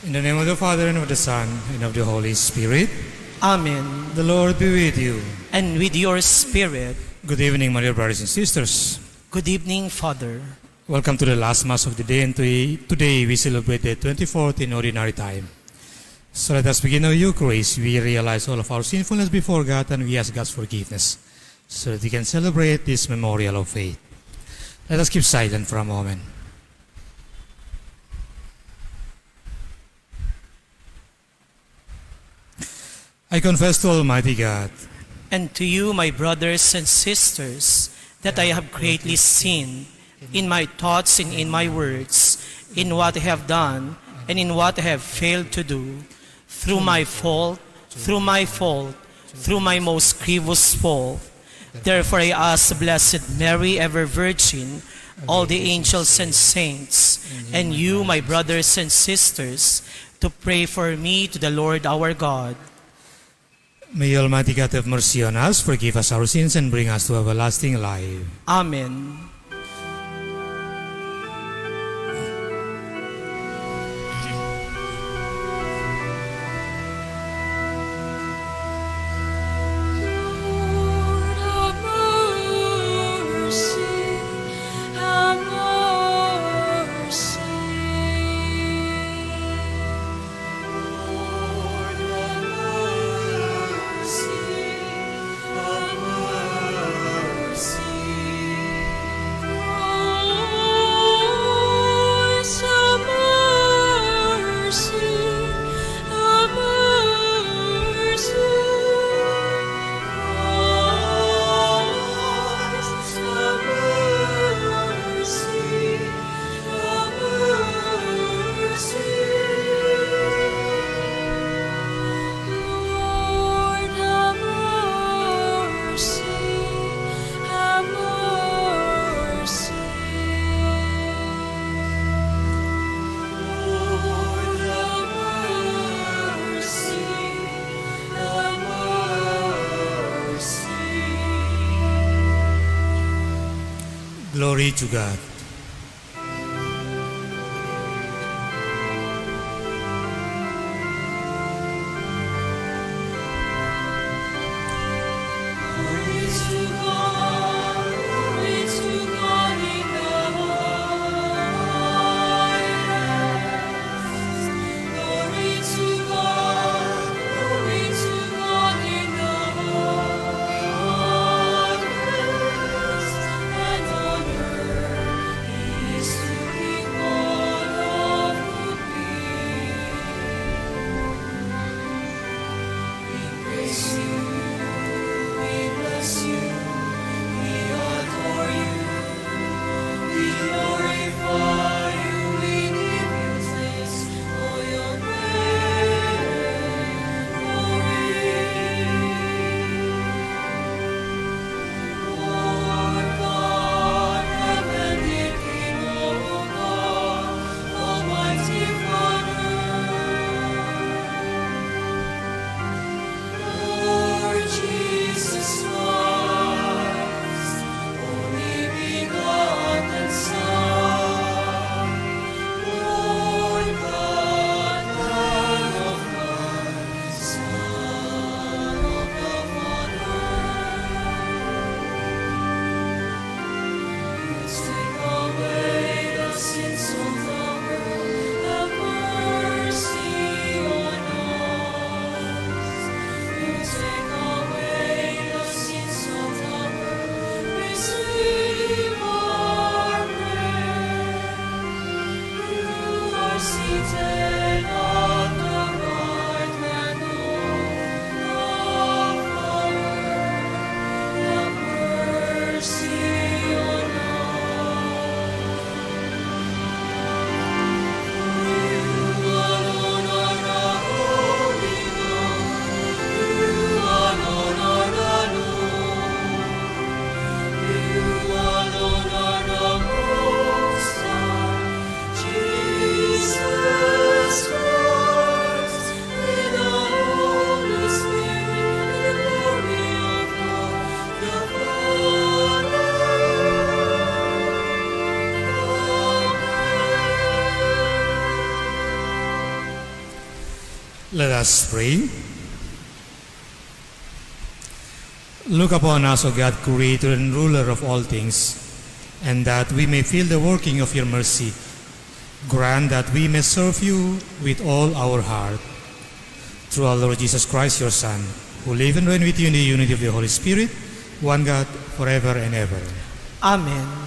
In the name of the Father, and of the Son, and of the Holy Spirit. Amen. The Lord be with you. And with your spirit. Good evening, my dear brothers and sisters. Good evening, Father. Welcome to the last Mass of the day, and today we celebrate the 24th in Ordinary Time. So let us begin our Eucharist. We realize all of our sinfulness before God, and we ask God's forgiveness, so that we can celebrate this memorial of faith. Let us keep silent for a moment. I confess to Almighty God and to you, my brothers and sisters, that I have greatly sinned in my thoughts and in my words, in what I have done and in what I have failed to do, through my fault, through my most grievous fault. Therefore I ask the Blessed Mary, ever Virgin, all the angels and saints, and you, my brothers and sisters, to pray for me to the Lord our God. May Almighty God have mercy on us, forgive us our sins, and bring us to everlasting life. Amen. Glory to God. Let us pray. Look upon us, O God, Creator and Ruler of all things, and that we may feel the working of your mercy. Grant that we may serve you with all our heart. Through our Lord Jesus Christ, your Son, who live and reign with you in the unity of the Holy Spirit, one God, forever and ever. Amen.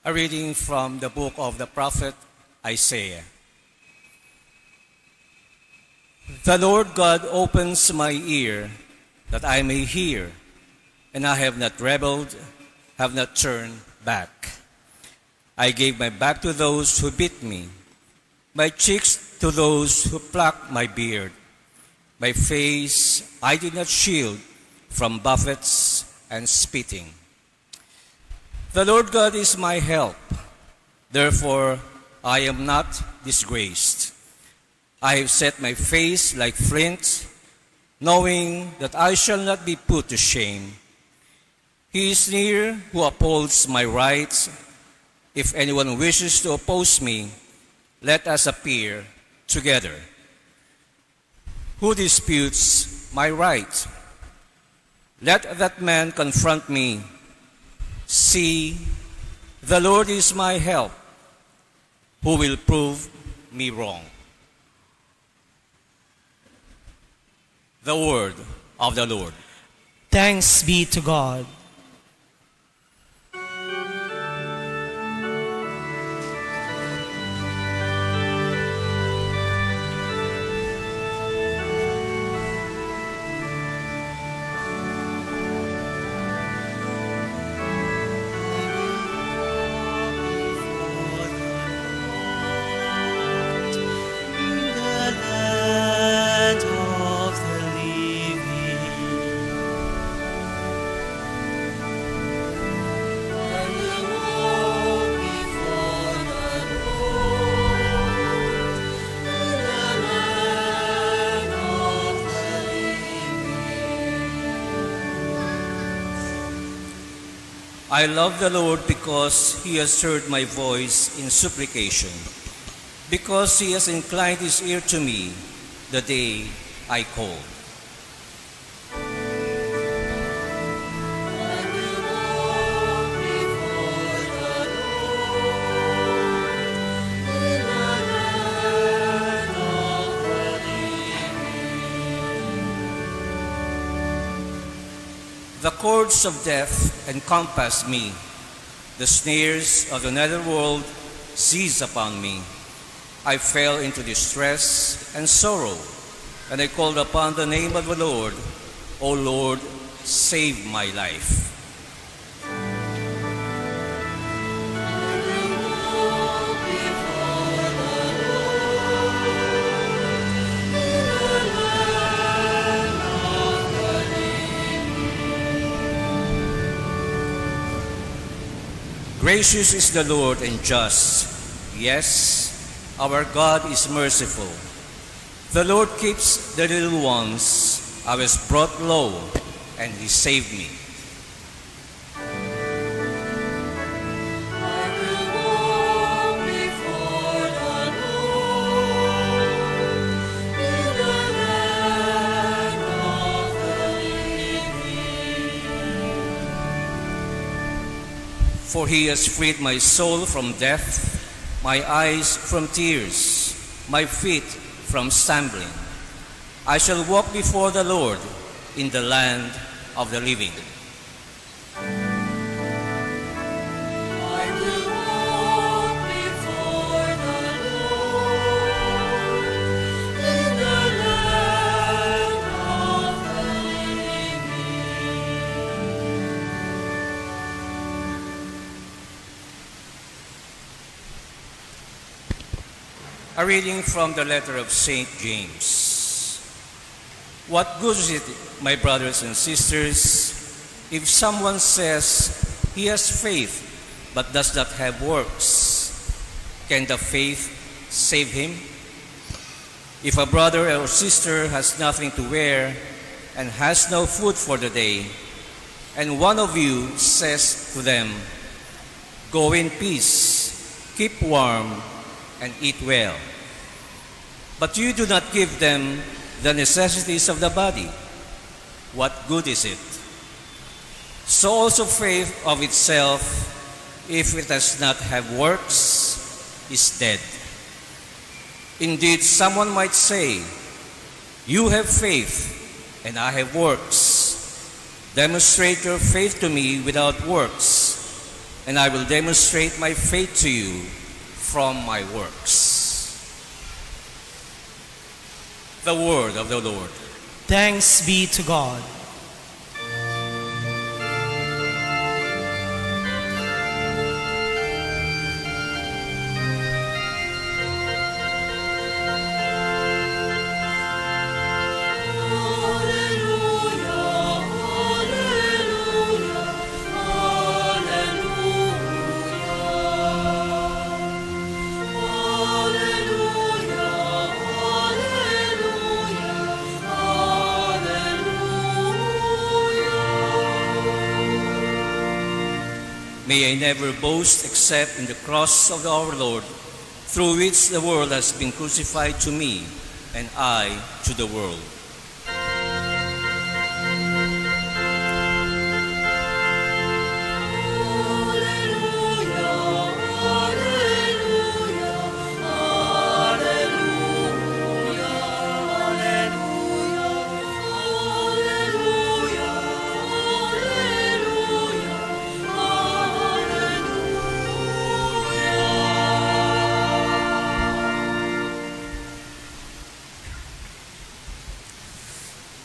A reading from the book of the prophet Isaiah. The Lord God opens my ear that I may hear, and I have not rebelled, have not turned back. I gave my back to those who beat me, my cheeks to those who plucked my beard. My face I did not shield from buffets and spitting. The Lord God is my help, therefore I am not disgraced. I have set my face like flint, knowing that I shall not be put to shame. He is near who upholds my rights. If anyone wishes to oppose me, let us appear together. Who disputes my right? Let that man confront me. See, the Lord is my help. Who will prove me wrong? The word of the Lord. Thanks be to God. I love the Lord because he has heard my voice in supplication, because he has inclined his ear to me the day I called. The cords of death encompass me. The snares of the netherworld seize upon me. I fell into distress and sorrow, and I called upon the name of the Lord. O Lord, save my life. Gracious is the Lord and just. Yes, our God is merciful. The Lord keeps the little ones. I was brought low, and he saved me. For he has freed my soul from death, my eyes from tears, my feet from stumbling. I shall walk before the Lord in the land of the living. A reading from the letter of St. James. What good is it, my brothers and sisters, if someone says he has faith but does not have works? Can the faith save him? If a brother or sister has nothing to wear and has no food for the day, and one of you says to them, "Go in peace, keep warm, and eat well," but you do not give them the necessities of the body, what good is it? So also faith of itself, if it does not have works, is dead. Indeed, someone might say, "You have faith, and I have works. Demonstrate your faith to me without works, and I will demonstrate my faith to you from my works." The word of the Lord. Thanks be to God. May I never boast except in the cross of our Lord, through which the world has been crucified to me, and I to the world.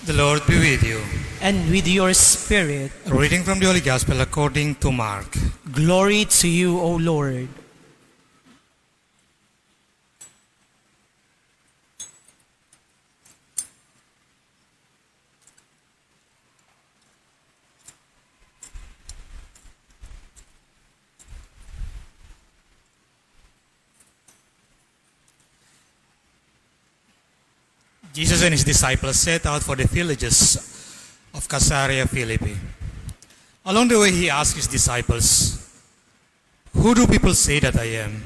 The Lord be with you. And with your spirit, A reading from the Holy Gospel according to Mark. glory to you, O Lord. Jesus and his disciples set out for the villages of Caesarea Philippi. Along the way, he asked his disciples, "Who do people say that I am?"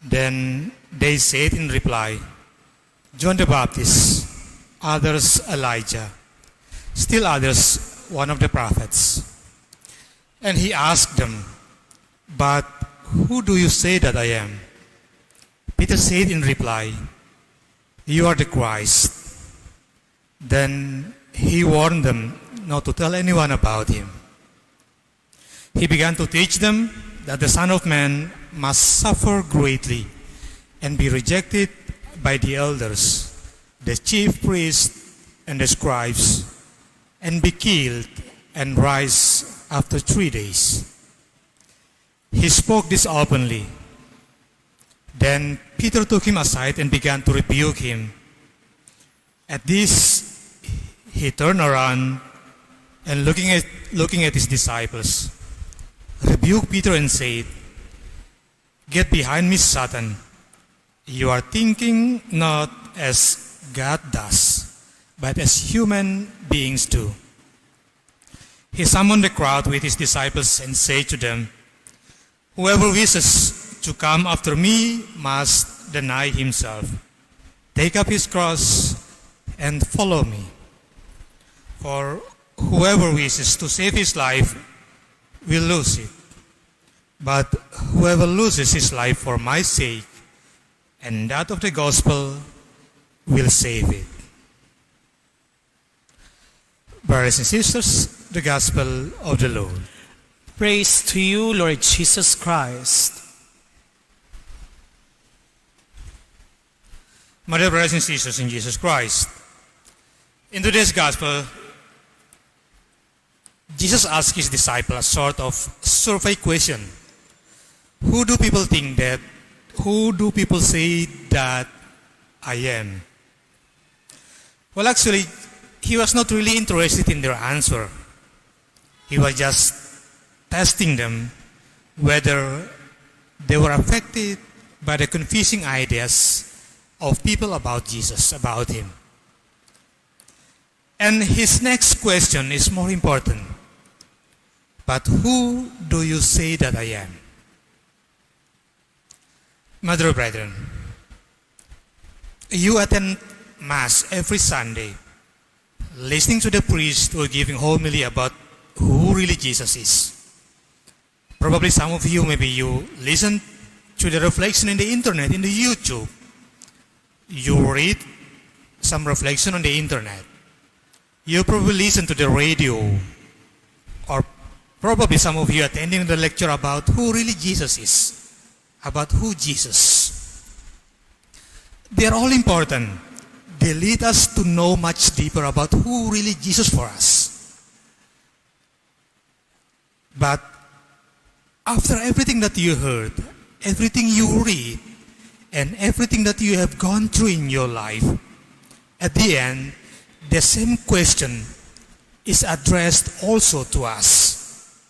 Then they said in reply, "John the Baptist, others Elijah, still others one of the prophets." And he asked them, "But who do you say that I am?" Peter said in reply, "You are the Christ." Then he warned them not to tell anyone about him. He began to teach them that the Son of Man must suffer greatly and be rejected by the elders, the chief priests, and the scribes, and be killed and rise after 3 days. He spoke this openly. Then Peter took him aside and began to rebuke him. At this, he turned around and looking at his disciples, rebuked Peter and said, "Get behind me, Satan. You are thinking not as God does, but as human beings do." He summoned the crowd with his disciples and said to them, "Whoever wishes to come after me must deny himself, take up his cross, and follow me. For whoever wishes to save his life will lose it. But whoever loses his life for my sake and that of the gospel will save it." Brothers and sisters, the gospel of the Lord. Praise to you, Lord Jesus Christ. My dear brothers and sisters in Jesus Christ, in today's gospel, Jesus asked his disciples a sort of survey question. Who do people say that I am? Well, actually, he was not really interested in their answer. He was just testing them whether they were affected by the confusing ideas of people about Jesus, about him. And his next question is more important. But who do you say that I am? My dear brethren, you attend Mass every Sunday, listening to the priest who are giving homily about who really Jesus is. Probably some of you, maybe you listen to the reflection in the internet, in the YouTube. You read some reflection on the internet. You probably listen to the radio, or probably some of you attending the lecture about who really Jesus is, about who Jesus. They are all important. They lead us to know much deeper about who really Jesus for us. But after everything that you heard, everything you read, and everything that you have gone through in your life, at the end, the same question is addressed also to us.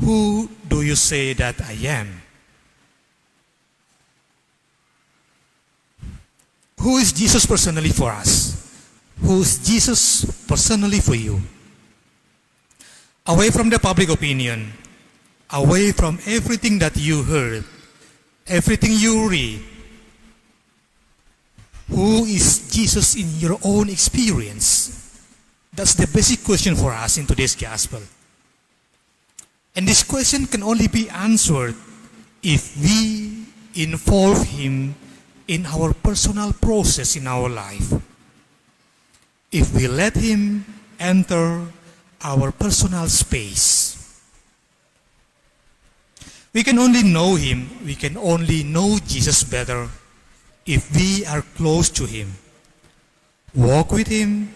Who do you say that I am? Who is Jesus personally for us? Who is Jesus personally for you? Away from the public opinion, away from everything that you heard, everything you read, who is Jesus in your own experience? That's the basic question for us in today's gospel. And this question can only be answered if we involve him in our personal process in our life. If we let him enter our personal space. We can only know him, we can only know Jesus better if we are close to him, walk with him,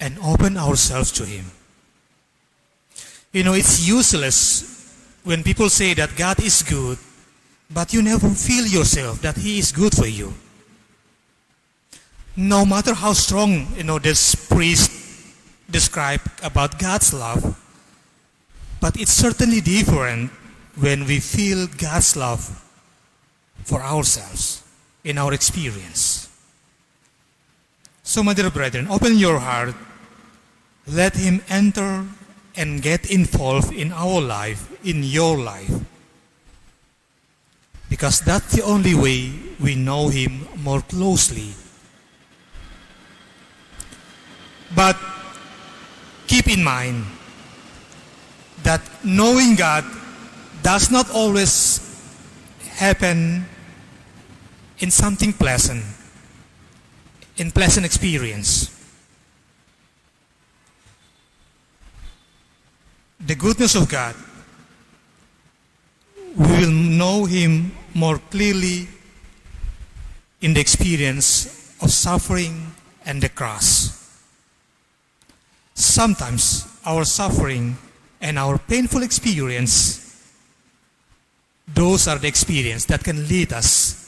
and open ourselves to him. You know, it's useless when people say that God is good, but you never feel yourself that he is good for you. No matter how strong, this priest described about God's love, but it's certainly different when we feel God's love for ourselves in our experience. So, my dear brethren, open your heart, let him enter and get involved in our life, in your life. Because that's the only way we know him more closely. But keep in mind that knowing God does not always happen in something pleasant, in pleasant experience. The goodness of God, we will know him more clearly in the experience of suffering and the cross. Sometimes our suffering and our painful experience, those are the experience that can lead us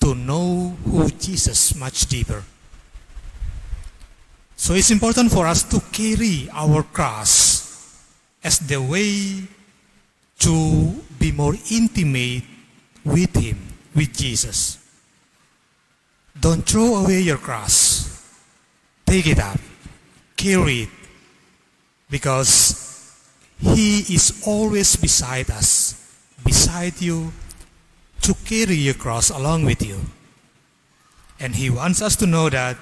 to know who Jesus much deeper. So it's important for us to carry our cross as the way to be more intimate with him, with Jesus. Don't throw away your cross. Take it up. Carry it. Because he is always beside us, beside you, to carry your cross along with you. And he wants us to know that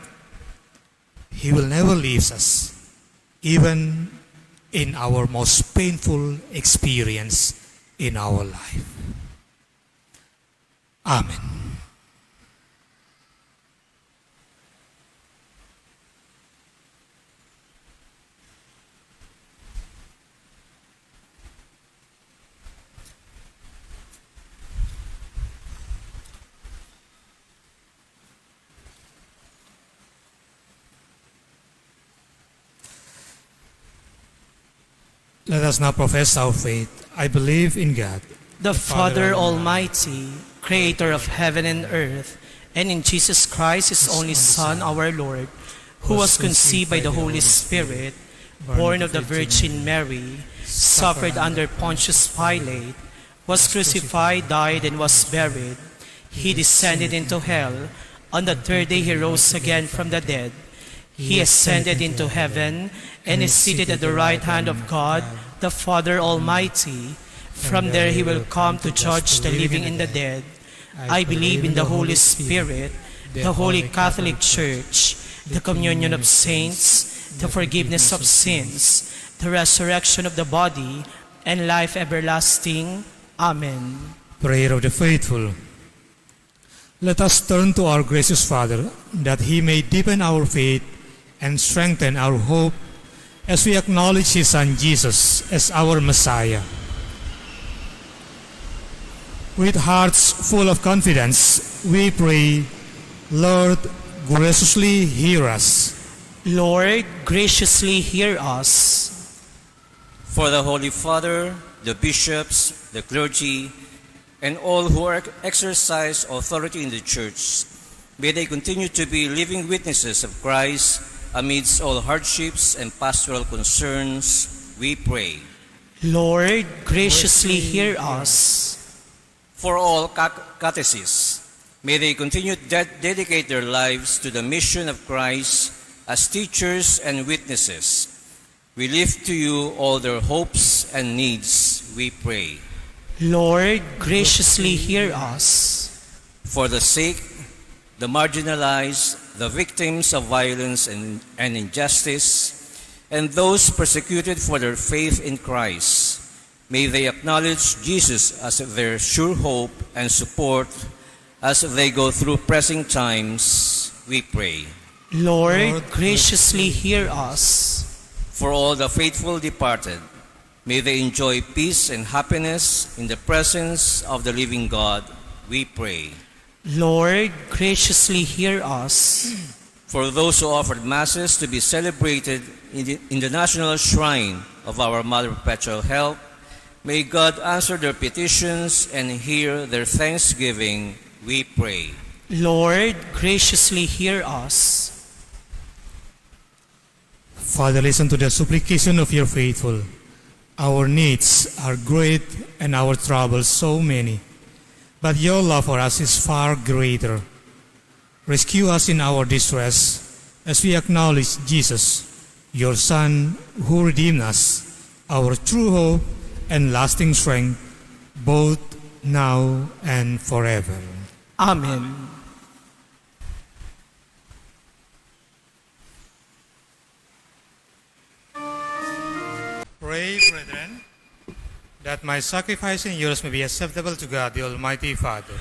he will never leave us, even in our most painful experience in our life. Amen. Let us now profess our faith. I believe in God, the Father Almighty, creator of heaven and earth, and in Jesus Christ, his only Son, our Lord, who was conceived by the Holy Spirit, born of the Virgin Mary, suffered under Pontius Pilate, was crucified, died, and was buried. He descended into hell. On the third day he rose again from the dead. He ascended into heaven and is seated at the right hand of God, the Father Almighty. From there he will come to judge the living and the dead. I believe in the Holy Spirit, the Holy Catholic Church, the communion of saints, the forgiveness of sins, the resurrection of the body, and life everlasting. Amen. Prayer of the faithful. Let us turn to our gracious Father, that He may deepen our faith and strengthen our hope as we acknowledge His Son Jesus as our Messiah. With hearts full of confidence, we pray, Lord, graciously hear us. Lord, graciously hear us. For the Holy Father, the bishops, the clergy, and all who exercise authority in the Church, may they continue to be living witnesses of Christ amidst all hardships and pastoral concerns, we pray. Lord, graciously hear us. For all catechists, may they continue to dedicate their lives to the mission of Christ as teachers and witnesses. We lift to you all their hopes and needs, we pray. Lord, graciously hear us. For the sick, the marginalized, the victims of violence and injustice, and those persecuted for their faith in Christ, may they acknowledge Jesus as their sure hope and support as they go through pressing times, we pray. Lord, graciously hear us. For all the faithful departed, may they enjoy peace and happiness in the presence of the living God, we pray. Lord, graciously hear us. For those who offered masses to be celebrated in the national shrine of our Mother Perpetual Help, may God answer their petitions and hear their thanksgiving, we pray. Lord, graciously hear us. Father, listen to the supplication of your faithful. Our needs are great and our troubles so many, but your love for us is far greater. Rescue us in our distress as we acknowledge Jesus, your Son, who redeemed us, our true hope and lasting strength, both now and forever. Amen. Pray, brethren, that my sacrifice and yours may be acceptable to God, the Almighty Father.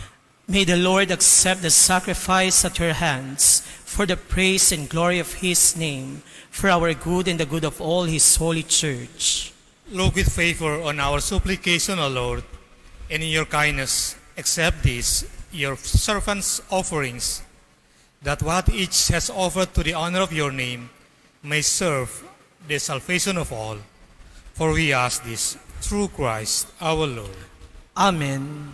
May the Lord accept the sacrifice at your hands for the praise and glory of His name, for our good and the good of all His holy church. Look with favor on our supplication, O Lord, and in your kindness accept these, your servants' offerings, that what each has offered to the honor of your name may serve the salvation of all. For we ask this through Christ our Lord. Amen.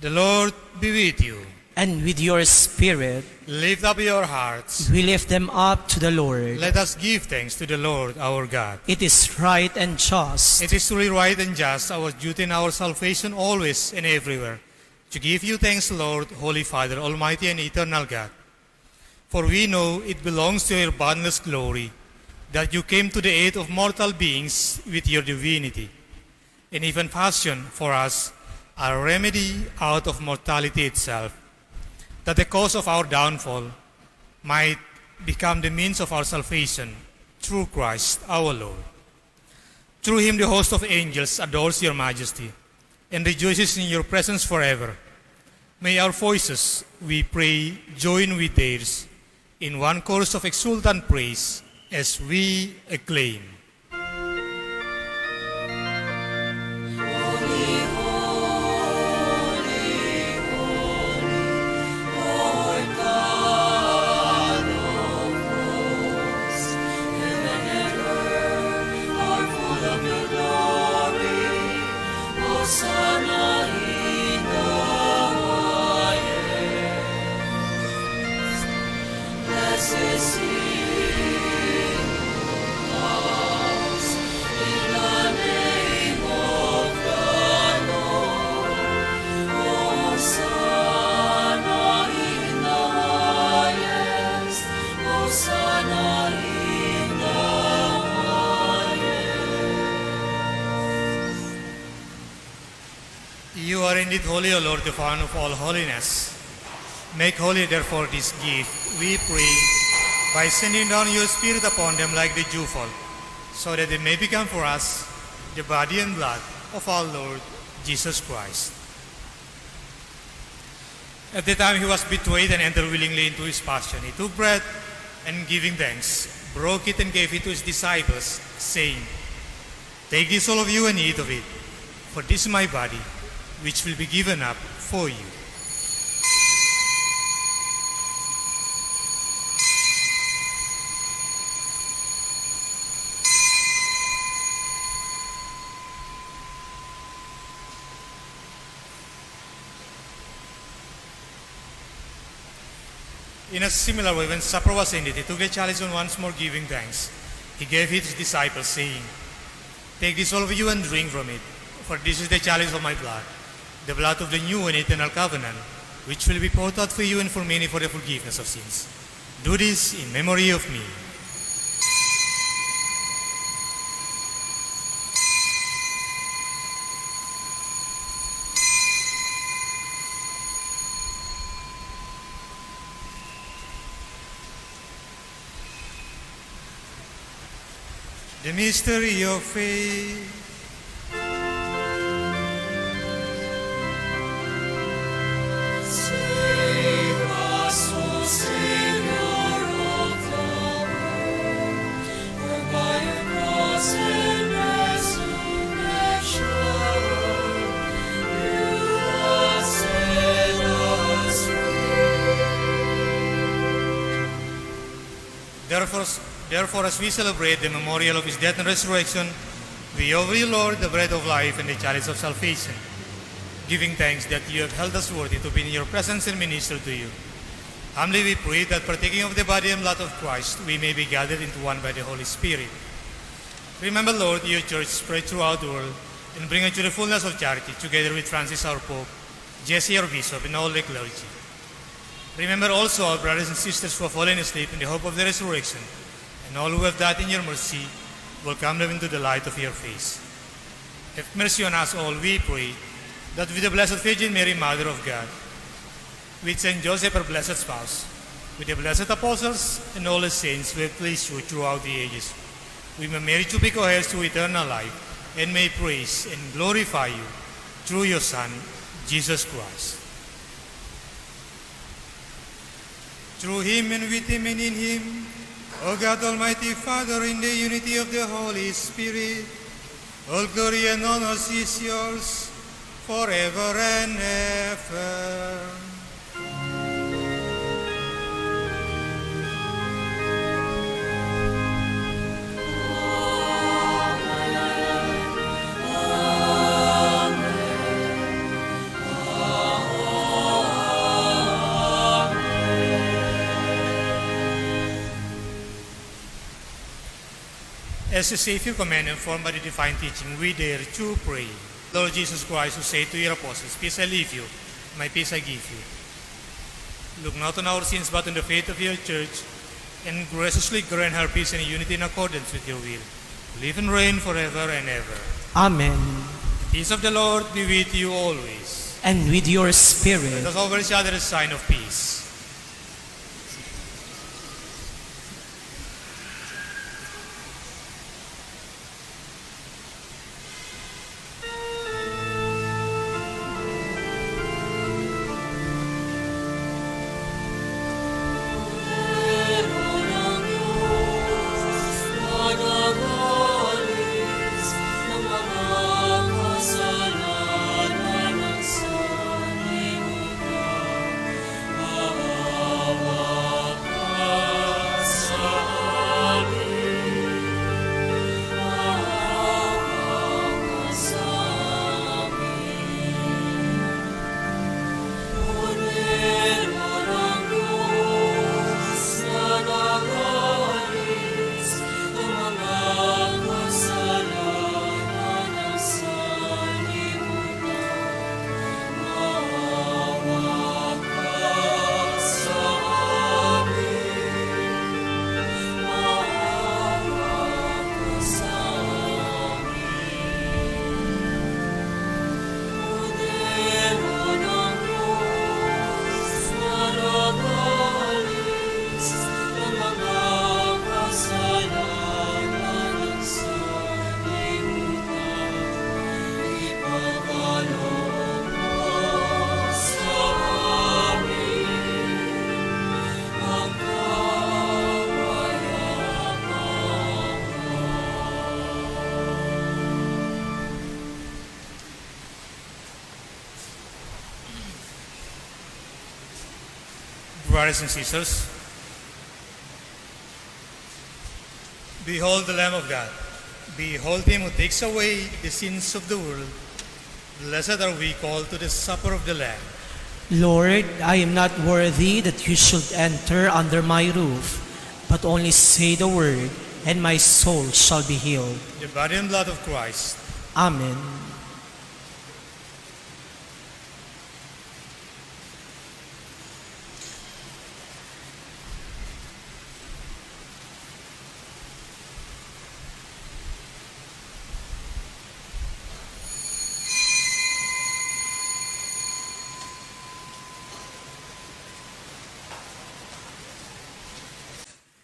The Lord be with you. And with your spirit, Lift up your hearts. we lift them up to the Lord. Let us give thanks to the Lord our God. It is right and just, It is truly right and just, our duty and our salvation always and everywhere, to give you thanks, Lord, Holy Father, Almighty and eternal God. For we know it belongs to your boundless glory that you came to the aid of mortal beings with your divinity, and even fashioned for us a remedy out of mortality itself, that the cause of our downfall might become the means of our salvation through Christ our Lord. Through him the host of angels adores your majesty and rejoices in your presence forever. May our voices, we pray, join with theirs in one chorus of exultant praise as we acclaim. Blessed You are indeed holy, O Lord, the fount of all holiness. Make holy, therefore, this gift, we pray, by sending down your Spirit upon them like the dewfall, so that they may become for us the body and blood of our Lord Jesus Christ. At the time he was betrayed and entered willingly into his passion, he took bread and giving thanks, broke it and gave it to his disciples, saying, "Take this all of you and eat of it, for this is my body, which will be given up for you." In a similar way, when supper was ended, he took the chalice and once more giving thanks, he gave it to his disciples, saying, "Take this all of you and drink from it, for this is the chalice of my blood, the blood of the new and eternal covenant, which will be poured out for you and for many for the forgiveness of sins. Do this in memory of me." The mystery of faith. Save us, O Savior of the world, for by your cross and resurrection, you have set us free. Therefore, as we celebrate the memorial of his death and resurrection, we offer you, Lord, the bread of life and the chalice of salvation, giving thanks that you have held us worthy to be in your presence and minister to you. Humbly we pray that partaking of the body and blood of Christ, we may be gathered into one by the Holy Spirit. Remember, Lord, your church spread throughout the world, and bring it to the fullness of charity, together with Francis our Pope, Jesse our Bishop, and all the clergy. Remember also our brothers and sisters who have fallen asleep in the hope of the resurrection, and all who have died in your mercy, welcome them into the light of your face. Have mercy on us all, we pray, that with the Blessed Virgin Mary, Mother of God, with Saint Joseph, our blessed spouse, with the blessed apostles and all the saints who have pleased you throughout the ages, we may merit to be co-heirs to eternal life, and may praise and glorify you through your Son, Jesus Christ. Through him and with him and in him, O God, Almighty Father, in the unity of the Holy Spirit, all glory and honor is yours forever and ever. As the Savior command informed by the divine teaching, we dare to pray. Lord Jesus Christ, who said to your apostles, "Peace I leave you, my peace I give you." Look not on our sins, but on the faith of your church, and graciously grant her peace and unity in accordance with your will. Live and reign forever and ever. Amen. The peace of the Lord be with you always. And with your Let spirit. us offer each other a sign of peace. Kasalanan ng sanlibutan, Brothers and sisters, behold the Lamb of God. Behold him who takes away the sins of the world. Blessed are we called to the supper of the Lamb. Lord, I am not worthy that you should enter under my roof, but only say the word, and my soul shall be healed. The body and blood of Christ. Amen.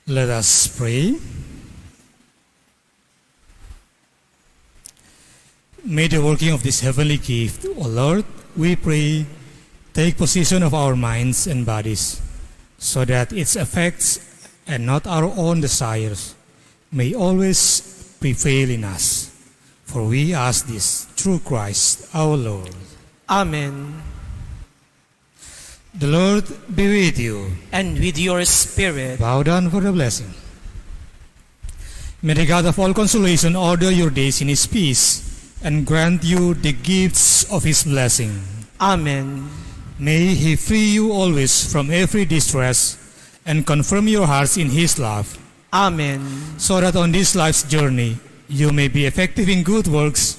Let us pray. May the working of this heavenly gift, O Lord, we pray, take possession of our minds and bodies, so that its effects and not our own desires may always prevail in us. For we ask this through Christ our Lord. Amen. The Lord be with you. And with your spirit. Bow down for the blessing. May the God of all consolation order your days in His peace and grant you the gifts of His blessing. Amen. May He free you always from every distress and confirm your hearts in His love, Amen. so that on this life's journey you may be effective in good works,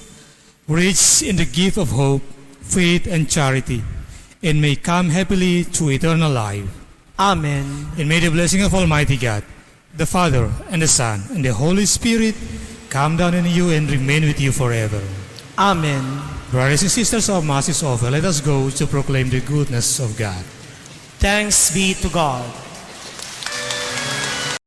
rich in the gift of hope, faith, and charity, and may come happily to eternal life. Amen. And may the blessing of Almighty God, the Father, and the Son, and the Holy Spirit come down on you and remain with you forever. Amen. Brothers and sisters, our Mass is over. Let us go to proclaim the goodness of God. Thanks be to God.